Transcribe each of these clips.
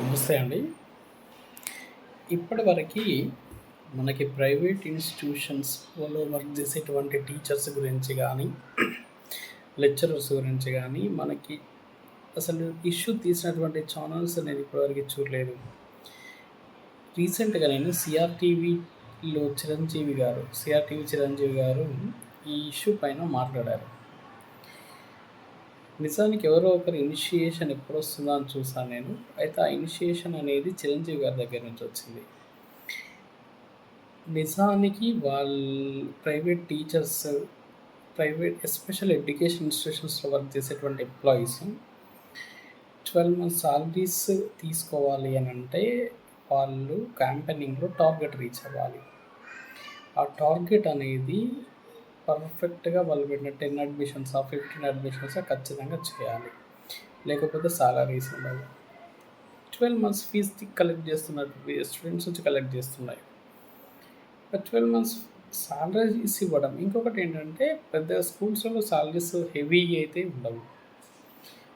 నమస్తే అండి. ఇప్పటివరకి మనకి ప్రైవేట్ ఇన్‌స్టిట్యూషన్స్‌లో వర్క్ చేసేటువంటి టీచర్స్ గురించి గానీ, లెక్చరర్స్ గురించి గానీ, మనకి అసలు ఇష్యూ తీసినటువంటి ఛానెల్స్ నేను ఇప్పటివరకి చూడలేదు. రీసెంట్‌గా నేను సిఆర్‌టీవీ చిరంజీవి గారు ఈ ఇష్యూ పైన మాట్లాడారు. నిజానికి ఎవరో ఒకరి ఇనిషియేషన్ ఎప్పుడొస్తుందా అని చూసాను నేను. అయితే ఆ ఇనిషియేషన్ అనేది చిరంజీవి గారి దగ్గర నుంచి వచ్చింది. నిజానికి ప్రైవేట్ టీచర్స్, ఎస్పెషల్ ఎడ్యుకేషన్ ఇన్‌స్టిట్యూషన్స్‌లో వర్క్ చేసేటువంటి ఎంప్లాయీస్ 12 మంత్స్ సాలరీస్ తీసుకోవాలి అనంటే, వాళ్ళు క్యాంపెయినింగ్‌లో టార్గెట్ రీచ్ అవ్వాలి. ఆ టార్గెట్ అనేది పర్ఫెక్ట్‌గా వాళ్ళు పెట్టిన 10 అడ్మిషన్సా, 15 అడ్మిషన్సా ఖచ్చితంగా చేయాలి. లేకపోతే సాలరీస్ ఉండవు. 12 మంత్స్ ఫీజ్ కలెక్ట్ చేస్తున్నట్టు స్టూడెంట్స్ నుంచి కలెక్ట్ చేస్తున్నాయి. 12 మంత్స్ సాలరీస్ ఇవ్వడం. ఇంకొకటేంటంటే పెద్ద స్కూల్స్‌లో సాలరీస్ హెవీ అయితే ఉండవు.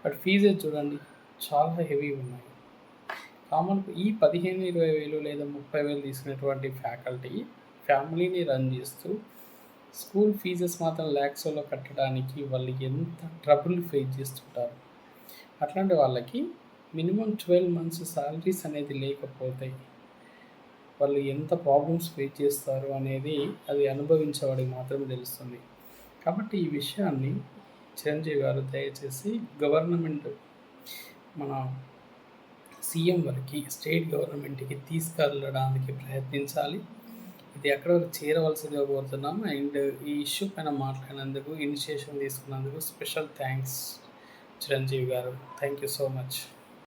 బట్ ఫీజెస్ చూడండి చాలా హెవీ ఉన్నాయి. ఈ 15,000, 20,000 లేదా 30,000 తీసుకునేటువంటి ఫ్యామిలీని రన్ చేస్తూ స్కూల్ ఫీజెస్ మాత్రం ల్యాక్స్‌లో కట్టడానికి వాళ్ళు ఎంత ట్రబుల్ ఫేస్ చేస్తుంటారు. అట్లాంటి వాళ్ళకి మినిమమ్ 12 మంత్స్ సాలరీస్ అనేది లేకపోతే వాళ్ళు ఎంత ప్రాబ్లమ్స్ ఫేస్ చేస్తారు అనేది అది అనుభవించేవాడికి మాత్రమే తెలుస్తుంది. కాబట్టి ఈ విషయాన్ని చిరంజీవి గారు దయచేసి మన సీఎం వరకు, స్టేట్ గవర్నమెంట్‌కి తీసుకెళ్ళడానికి ప్రయత్నించాలి. ఇది ఎక్కడి వరకు చేరవలసిందిగా కోరుతున్నాము. అండ్ ఈ ఇష్యూ పైన మాట్లాడినందుకు, ఇనిషియేషన్ తీసుకున్నందుకు స్పెషల్ థ్యాంక్స్ చిరంజీవి గారు. Thank you so much.